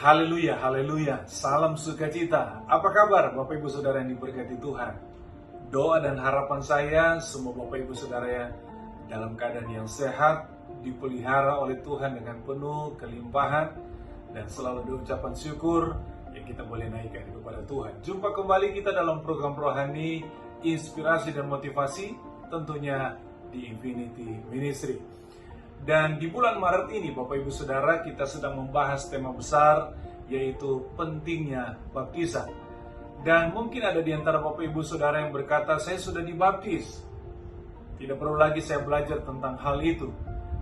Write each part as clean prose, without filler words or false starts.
Haleluya, haleluya. Salam sukacita. Apa kabar Bapak Ibu Saudara yang diberkati Tuhan? Doa dan harapan saya semua Bapak Ibu Saudara yang dalam keadaan yang sehat, dipelihara oleh Tuhan dengan penuh kelimpahan, dan selalu diucapkan syukur yang kita boleh naikkan kepada Tuhan. Jumpa kembali kita dalam program rohani, inspirasi dan motivasi, tentunya di Infinity Ministry. Dan di bulan Maret ini Bapak Ibu Saudara, kita sedang membahas tema besar, yaitu pentingnya baptisan. Dan mungkin ada di antara Bapak Ibu Saudara yang berkata, saya sudah dibaptis, tidak perlu lagi saya belajar tentang hal itu.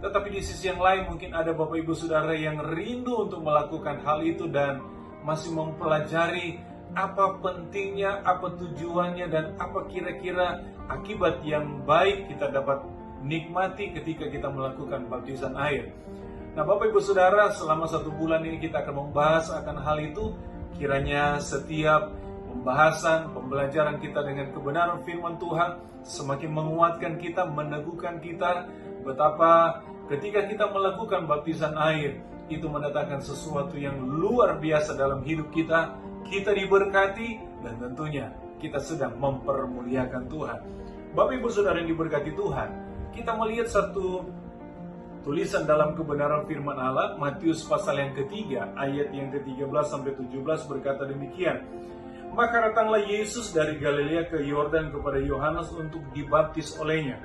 Tetapi di sisi yang lain mungkin ada Bapak Ibu Saudara yang rindu untuk melakukan hal itu dan masih mempelajari apa pentingnya, apa tujuannya, dan apa kira-kira akibat yang baik kita dapat nikmati ketika kita melakukan baptisan air. Nah Bapak Ibu Saudara, selama 1 bulan ini kita akan membahas akan hal itu. Kiranya setiap pembahasan, pembelajaran kita dengan kebenaran firman Tuhan semakin menguatkan kita, meneguhkan kita, betapa ketika kita melakukan baptisan air, itu mendatangkan sesuatu yang luar biasa dalam hidup kita. Kita diberkati dan tentunya kita sedang mempermuliakan Tuhan. Bapak Ibu Saudara yang diberkati Tuhan, kita melihat satu tulisan dalam kebenaran firman Allah, Matius pasal yang ketiga, ayat yang ke-13 sampai 17 berkata demikian. Maka datanglah Yesus dari Galilea ke Yordan kepada Yohanes untuk dibaptis olehnya.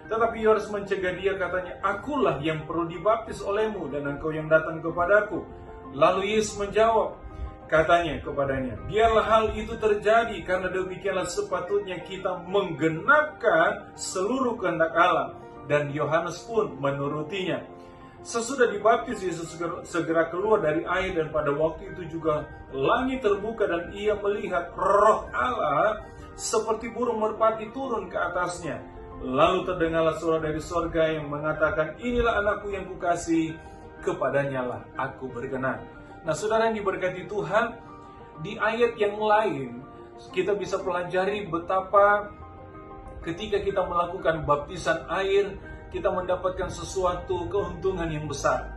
Tetapi Yohanes mencegah dia, katanya, akulah yang perlu dibaptis olehmu dan engkau yang datang kepadaku. Lalu Yesus menjawab, katanya kepadanya, biarlah hal itu terjadi, karena demikianlah sepatutnya kita menggenapkan seluruh kehendak Allah. Dan Yohanes pun menurutinya. Sesudah dibaptis, Yesus segera keluar dari air, dan pada waktu itu juga langit terbuka dan ia melihat Roh Allah seperti burung merpati turun ke atasnya. Lalu terdengarlah suara dari sorga yang mengatakan, inilah anakku yang kukasihi, kepadanya lah aku berkenan. Nah saudara yang diberkati Tuhan, di ayat yang lain kita bisa pelajari betapa ketika kita melakukan baptisan air, kita mendapatkan sesuatu keuntungan yang besar.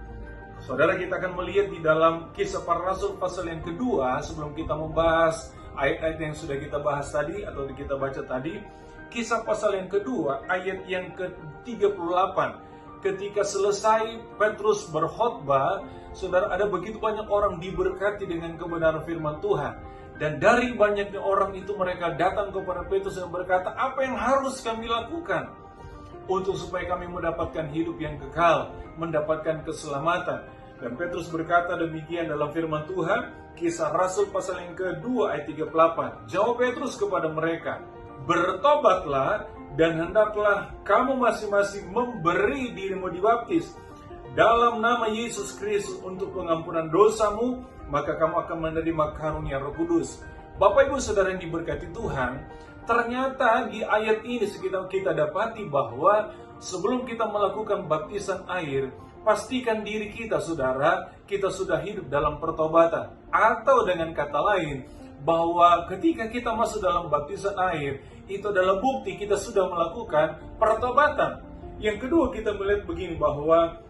Saudara, kita akan melihat di dalam Kisah Para Rasul pasal yang kedua, sebelum kita membahas ayat-ayat yang sudah kita bahas tadi atau kita baca tadi. Kisah pasal yang kedua, ayat yang ke-38. Ketika selesai Petrus berkhotbah, saudara, ada begitu banyak orang diberkati dengan kebenaran firman Tuhan. Dan dari banyaknya orang itu, mereka datang kepada Petrus dan berkata, apa yang harus kami lakukan untuk supaya kami mendapatkan hidup yang kekal, mendapatkan keselamatan? Dan Petrus berkata demikian dalam firman Tuhan, Kisah Rasul pasal yang kedua ayat 38. Jawab Petrus kepada mereka, bertobatlah dan hendaklah kamu masing-masing memberi dirimu dibaptis dalam nama Yesus Kristus untuk pengampunan dosamu, maka kamu akan menerima karunia Roh Kudus. Bapak Ibu Saudara yang diberkati Tuhan, ternyata di ayat ini kita dapati bahwa sebelum kita melakukan baptisan air, pastikan diri kita, saudara, kita sudah hidup dalam pertobatan. Atau dengan kata lain, bahwa ketika kita masuk dalam baptisan air, itu adalah bukti kita sudah melakukan pertobatan. Yang kedua, kita melihat begini, bahwa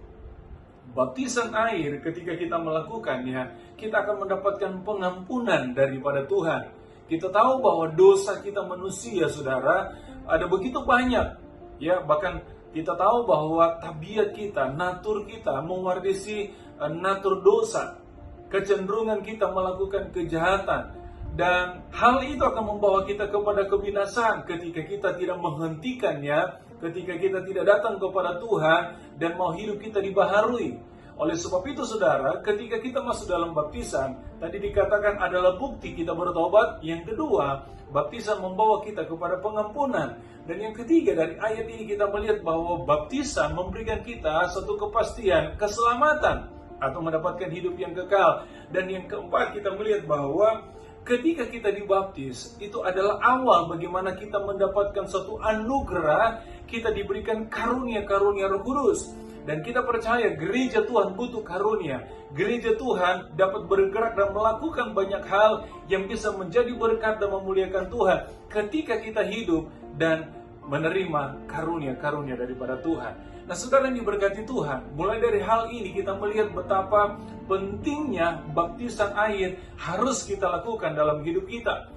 baptisan air ketika kita melakukannya, kita akan mendapatkan pengampunan daripada Tuhan. Kita tahu bahwa dosa kita manusia, saudara, ada begitu banyak. Ya, bahkan kita tahu bahwa tabiat kita, natur kita mewarisi natur dosa. Kecenderungan kita melakukan kejahatan. Dan hal itu akan membawa kita kepada kebinasaan ketika kita tidak menghentikannya, ketika kita tidak datang kepada Tuhan dan mau hidup kita dibaharui. Oleh sebab itu saudara, ketika kita masuk dalam baptisan, tadi dikatakan adalah bukti kita bertobat. Yang kedua, baptisan membawa kita kepada pengampunan. Dan yang ketiga, dari ayat ini kita melihat bahwa baptisan memberikan kita satu kepastian keselamatan atau mendapatkan hidup yang kekal. Dan yang keempat, kita melihat bahwa ketika kita dibaptis, itu adalah awal bagaimana kita mendapatkan suatu anugerah, kita diberikan karunia-karunia Roh Kudus. Dan kita percaya gereja Tuhan butuh karunia. Gereja Tuhan dapat bergerak dan melakukan banyak hal yang bisa menjadi berkat dan memuliakan Tuhan ketika kita hidup dan menerima karunia-karunia daripada Tuhan. Nah, saudara yang diberkati Tuhan, mulai dari hal ini kita melihat betapa pentingnya baptisan air harus kita lakukan dalam hidup kita.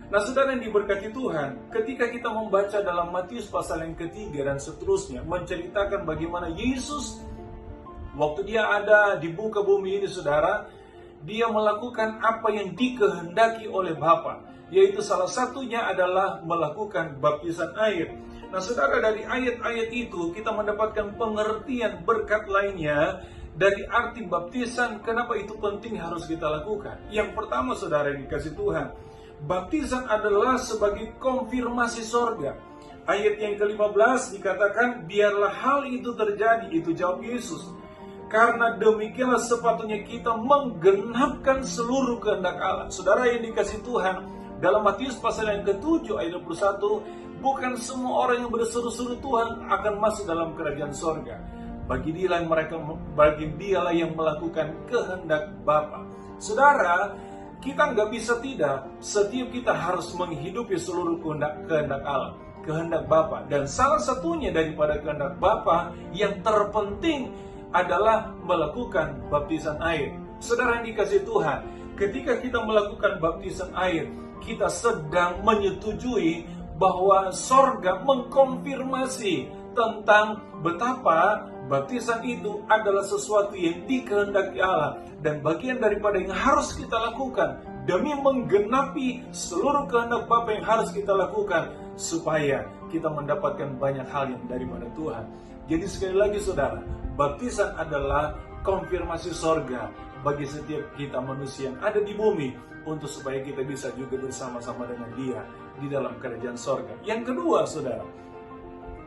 Nah, saudara yang diberkati Tuhan, ketika kita membaca dalam Matius pasal yang ketiga dan seterusnya, menceritakan bagaimana Yesus waktu dia ada di muka bumi ini, saudara, dia melakukan apa yang dikehendaki oleh Bapa, yaitu salah satunya adalah melakukan baptisan air. Nah, saudara, dari ayat-ayat itu kita mendapatkan pengertian berkat lainnya dari arti baptisan, kenapa itu penting harus kita lakukan. Yang pertama, saudara yang dikasih Tuhan, baptisan adalah sebagai konfirmasi sorga. Ayat yang ke-15 dikatakan, biarlah hal itu terjadi, itu jawab Yesus. Karena demikianlah sepatutnya kita menggenapkan seluruh kehendak Allah. Saudara yang dikasih Tuhan, dalam Matius pasal yang ke-7 ayat 21, bukan semua orang yang berseru-seru Tuhan akan masuk dalam kerajaan sorga. Bagi dialah yang melakukan kehendak Bapa. Saudara, kita nggak bisa tidak, setiap kita harus menghidupi seluruh kehendak Allah, kehendak Bapa. Dan salah satunya daripada kehendak Bapa yang terpenting adalah melakukan baptisan air. Saudara yang dikasih Tuhan, ketika kita melakukan baptisan air, kita sedang menyetujui bahwa sorga mengkonfirmasi tentang betapa baptisan itu adalah sesuatu yang dikehendaki Allah dan bagian daripada yang harus kita lakukan demi menggenapi seluruh kehendak Bapa yang harus kita lakukan supaya kita mendapatkan banyak hal yang daripada Tuhan. Jadi sekali lagi, saudara, baptisan adalah konfirmasi sorga bagi setiap kita manusia yang ada di bumi, untuk supaya kita bisa juga bersama-sama dengan Dia di dalam kerajaan sorga. Yang kedua, saudara,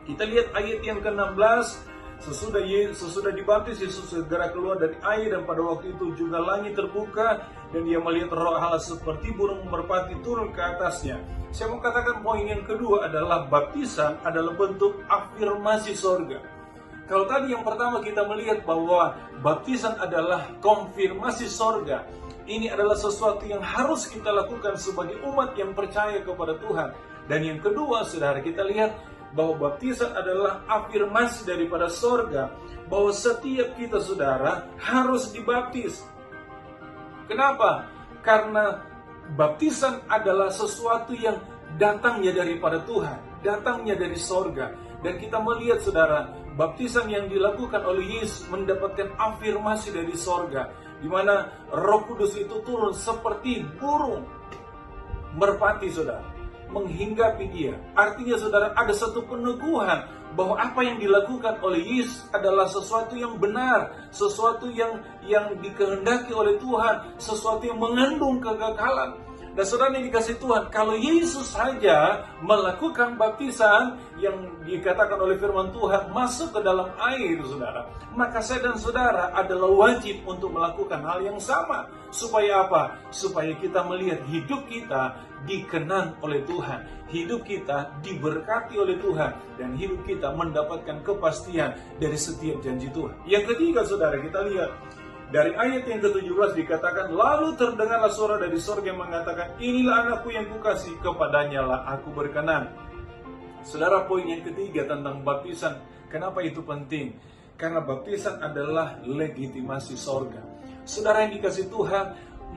kita lihat ayat yang ke-16. Sesudah dibaptis, Yesus segera keluar dari air, dan pada waktu itu juga langit terbuka dan dia melihat Roh Allah seperti burung merpati turun ke atasnya. Saya mau katakan poin yang kedua adalah baptisan adalah bentuk afirmasi sorga. Kalau tadi yang pertama kita melihat bahwa baptisan adalah konfirmasi sorga, ini adalah sesuatu yang harus kita lakukan sebagai umat yang percaya kepada Tuhan. Dan yang kedua, saudara, kita lihat bahwa baptisan adalah afirmasi daripada sorga, bahwa setiap kita, saudara, harus dibaptis. Kenapa? Karena baptisan adalah sesuatu yang datangnya daripada Tuhan, datangnya dari sorga. Dan kita melihat, saudara, baptisan yang dilakukan oleh Yesus mendapatkan afirmasi dari sorga, di mana Roh Kudus itu turun seperti burung merpati, saudara, menghinggapi dia. Artinya, saudara, ada satu peneguhan bahwa apa yang dilakukan oleh Yesus adalah sesuatu yang benar, sesuatu yang dikehendaki oleh Tuhan, sesuatu yang mengandung kekekalan. Dan saudara yang dikasih Tuhan, kalau Yesus saja melakukan baptisan yang dikatakan oleh firman Tuhan masuk ke dalam air, saudara, maka saya dan saudara adalah wajib untuk melakukan hal yang sama. Supaya apa? Supaya kita melihat hidup kita dikenang oleh Tuhan, hidup kita diberkati oleh Tuhan, dan hidup kita mendapatkan kepastian dari setiap janji Tuhan. Yang ketiga, saudara, kita lihat dari ayat yang ke-17 dikatakan, lalu terdengarlah suara dari sorga yang mengatakan, inilah anakku yang kukasih, kepadanya lah aku berkenan. Saudara, poin yang ketiga tentang baptisan, kenapa itu penting? Karena baptisan adalah legitimasi sorga. Saudara yang dikasih Tuhan,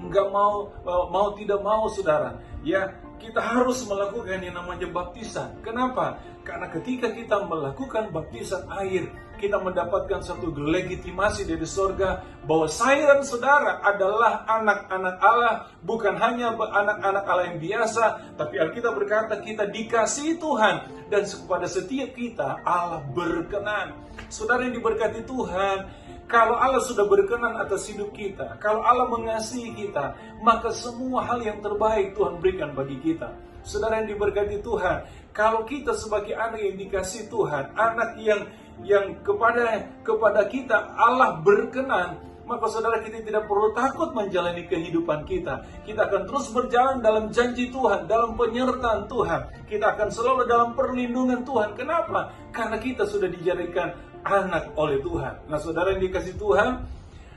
nggak mau tidak mau, saudara, ya, kita harus melakukan yang namanya baptisan. Kenapa? Karena ketika kita melakukan baptisan air, kita mendapatkan satu legitimasi dari sorga bahwa saya dan saudara adalah anak-anak Allah, bukan hanya anak-anak Allah yang biasa, tapi Alkitab berkata kita dikasihi Tuhan, dan kepada setiap kita Allah berkenan. Saudara yang diberkati Tuhan, kalau Allah sudah berkenan atas hidup kita, kalau Allah mengasihi kita, maka semua hal yang terbaik Tuhan berikan bagi kita. Saudara yang diberkati Tuhan, kalau kita sebagai anak yang dikasihi Tuhan, anak yang kepada kita Allah berkenan, maka saudara, kita tidak perlu takut menjalani kehidupan kita. Kita akan terus berjalan dalam janji Tuhan, dalam penyertaan Tuhan. Kita akan selalu dalam perlindungan Tuhan. Kenapa? Karena kita sudah dijadikan anak oleh Tuhan. Nah, saudara yang dikasih Tuhan,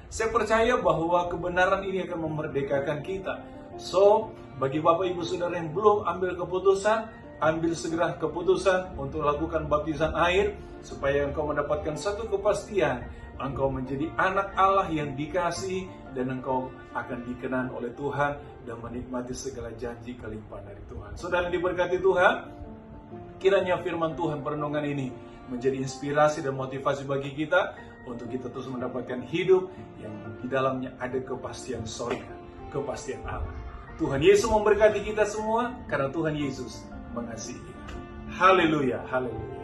saya percaya bahwa kebenaran ini akan memerdekakan kita. So, bagi Bapak Ibu Saudara yang belum ambil keputusan, ambil segera keputusan untuk lakukan baptisan air, supaya engkau mendapatkan satu kepastian, engkau menjadi anak Allah yang dikasihi, dan engkau akan dikenan oleh Tuhan dan menikmati segala janji kelimpahan dari Tuhan. Saudara diberkati Tuhan, kiranya firman Tuhan perenungan ini menjadi inspirasi dan motivasi bagi kita untuk kita terus mendapatkan hidup yang di dalamnya ada kepastian sorga, kepastian Allah. Tuhan Yesus memberkati kita semua karena Tuhan Yesus mengasihi kita. Haleluya, haleluya.